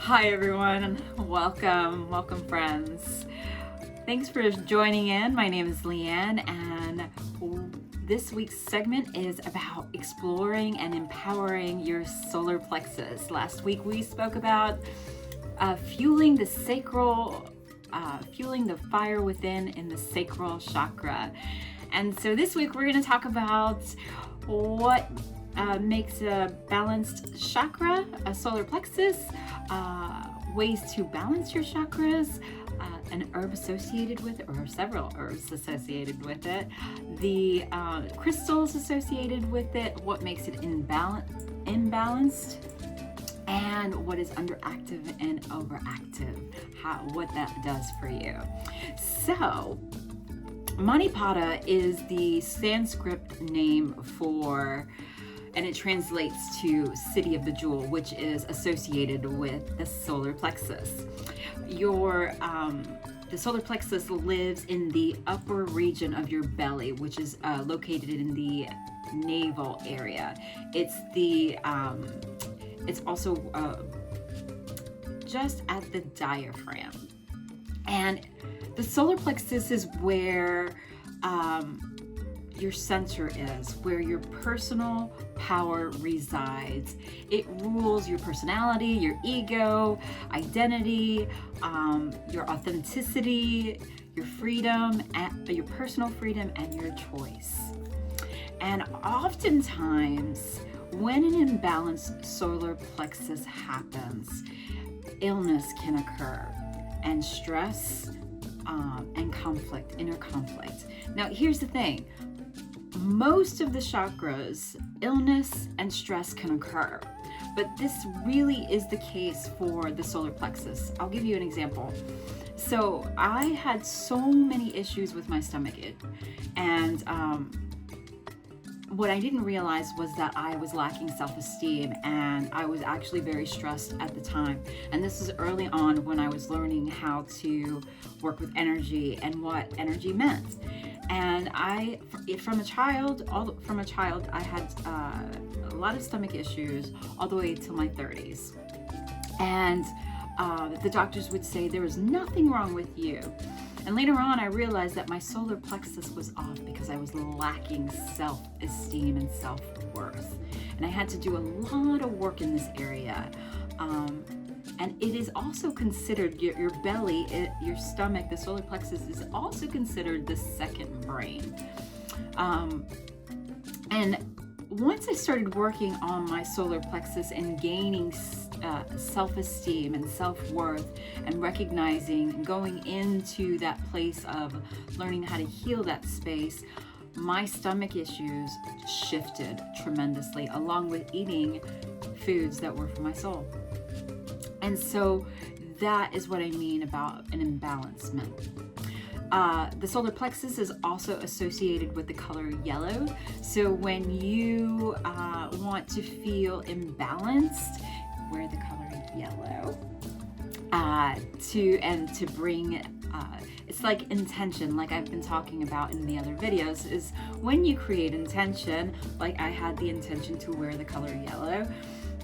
Hi everyone, welcome friends. Thanks for joining in. My name is Leanne and this week's segment is about exploring and empowering your solar plexus. Last week we spoke about fueling the fire within in the sacral chakra. And so this week we're going to talk about what makes a balanced chakra, a solar plexus, ways to balance your chakras, an herb associated with it, or several herbs associated with it, the crystals associated with it, what makes it imbalanced, and what is underactive and overactive, what that does for you. So, Manipada is the Sanskrit name for, and it translates to City of the Jewel, which is associated with the solar plexus. The solar plexus lives in the upper region of your belly, which is located in the navel area. It's also just at the diaphragm. And the solar plexus is where your center is, where your personal power resides. It rules your personality, your ego, identity, your authenticity, your freedom, and your personal freedom and your choice. And oftentimes, when an imbalanced solar plexus happens, illness can occur, and stress and conflict, inner conflict. Now, here's the thing. Most of the chakras, illness and stress can occur, but this really is the case for the solar plexus. I'll give you an example. So I had so many issues with my stomach, and what I didn't realize was that I was lacking self-esteem, and I was actually very stressed at the time. And this is early on when I was learning how to work with energy and what energy meant. And from a child, I had a lot of stomach issues all the way till my 30s. And the doctors would say there was nothing wrong with you. And later on, I realized that my solar plexus was off because I was lacking self-esteem and self-worth. And I had to do a lot of work in this area. And it is also considered, your belly, your stomach, the solar plexus is also considered the second brain. And once I started working on my solar plexus and gaining self-esteem and self-worth and recognizing, going into that place of learning how to heal that space, my stomach issues shifted tremendously, along with eating foods that were for my soul. And so that is what I mean about an imbalancement. The solar plexus is also associated with the color yellow. So when you want to feel imbalanced, wear the color yellow to bring it's like intention, like I've been talking about in the other videos, is when you create intention, like I had the intention to wear the color yellow,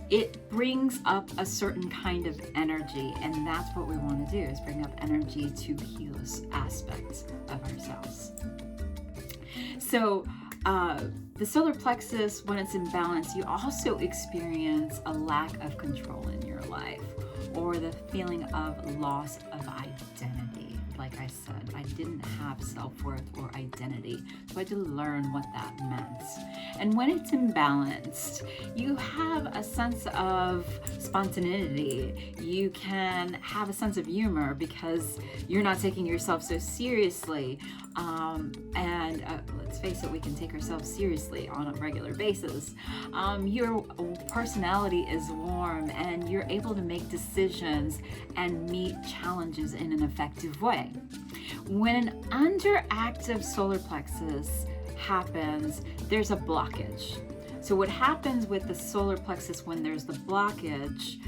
it brings up a certain kind of energy, and that's what we want to do, is bring up energy to heal aspects of ourselves. So the solar plexus, when it's in balance, you also experience a lack of control in your life, or the feeling of loss of identity. Like I said, I didn't have self-worth or identity, so I had to learn what that meant. And when it's imbalanced, you have a sense of spontaneity. You can have a sense of humor because you're not taking yourself so seriously. And let's face it, we can take ourselves seriously on a regular basis. Your personality is warm, and you're able to make decisions and meet challenges in an effective way. When an underactive solar plexus happens, there's a blockage. So what happens with the solar plexus when there's the blockage,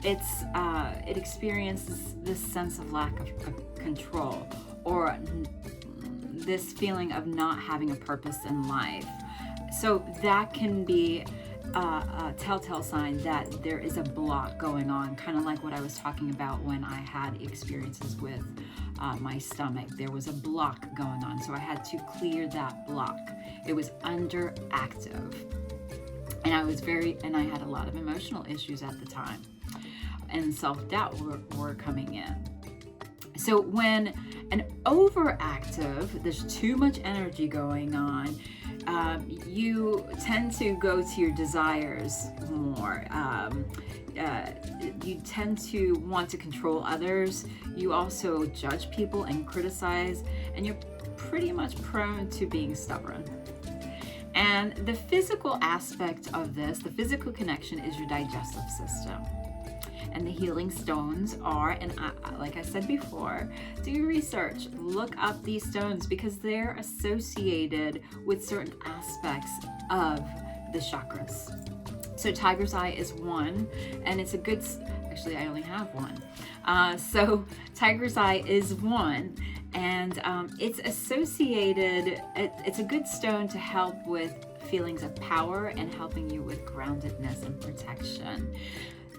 it experiences this sense of lack of control, or this feeling of not having a purpose in life. So that can be a telltale sign that there is a block going on, kind of like what I was talking about when I had experiences with my stomach. There was a block going on, so I had to clear that block. It was underactive, and I had a lot of emotional issues at the time, and self-doubt were coming in. So when an overactive, there's too much energy going on, you tend to go to your desires more. You tend to want to control others. You also judge people and criticize, and you're pretty much prone to being stubborn. And the physical aspect of this, the physical connection, is your digestive system. And the healing stones are, and like I said before, do your research, look up these stones, because they're associated with certain aspects of the chakras. So tiger's eye is one, and it's a good, actually I only have one. So tiger's eye is one, and it's associated, it's a good stone to help with feelings of power and helping you with groundedness and protection.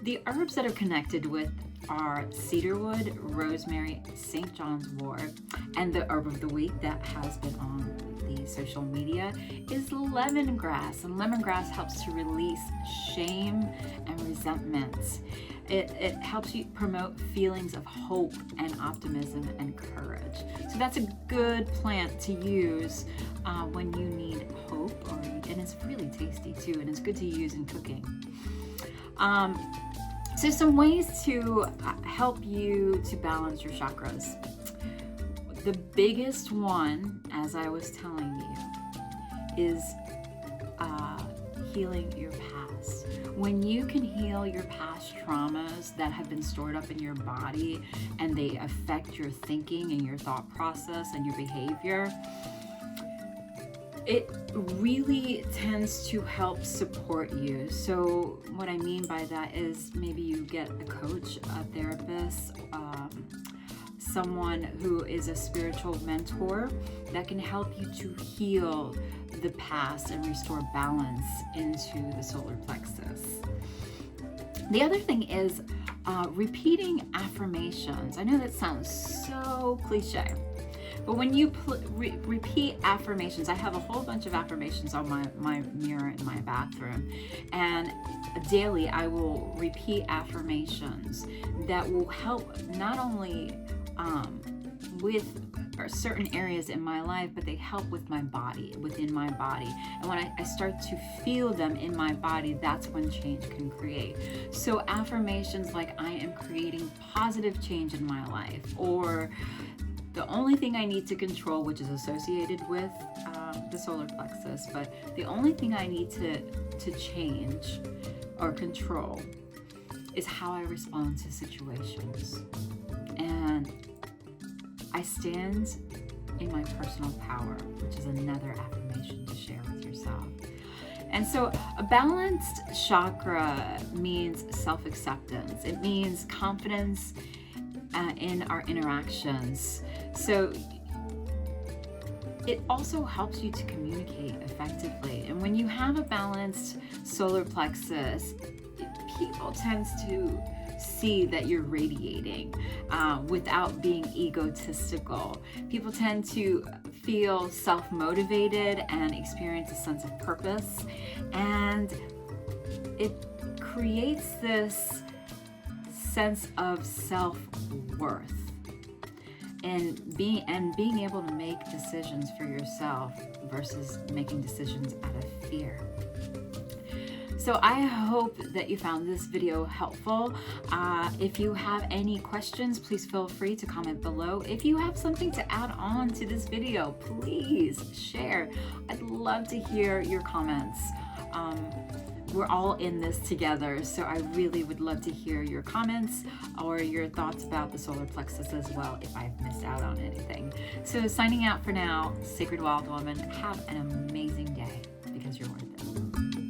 The herbs that are connected with are cedarwood, rosemary, St. John's wort, and the herb of the week that has been on the social media is lemongrass. And lemongrass helps to release shame and resentment. It helps you promote feelings of hope and optimism and courage. So that's a good plant to use when you need hope, and it's really tasty too, and it's good to use in cooking. So some ways to help you to balance your chakras. The biggest one, as I was telling you, is healing your past. When you can heal your past traumas that have been stored up in your body and they affect your thinking and your thought process and your behavior, it really tends to help support you. So what I mean by that is maybe you get a coach, a therapist, someone who is a spiritual mentor that can help you to heal the past and restore balance into the solar plexus. The other thing is repeating affirmations. I know that sounds so cliche, but when you repeat affirmations, I have a whole bunch of affirmations on my mirror in my bathroom, and daily I will repeat affirmations that will help not only with certain areas in my life, but they help with my body, within my body. And when I start to feel them in my body, that's when change can create. So affirmations like, I am creating positive change in my life, or the only thing I need to control, which is associated with the solar plexus, but the only thing I need to change or control is how I respond to situations. And I stand in my personal power, which is another affirmation to share with yourself. And so a balanced chakra means self-acceptance. It means confidence in our interactions. So it also helps you to communicate effectively. And when you have a balanced solar plexus, people tend to see that you're radiating without being egotistical. People tend to feel self-motivated and experience a sense of purpose, and it creates this sense of self-worth and being able to make decisions for yourself versus making decisions out of fear. So I hope that you found this video helpful. If you have any questions, please feel free to comment below. If you have something to add on to this video, please share. I'd love to hear your comments. We're all in this together, so I really would love to hear your comments or your thoughts about the solar plexus as well, if I've missed out on anything. So signing out for now, Sacred Wild Woman, have an amazing day, because you're worth it.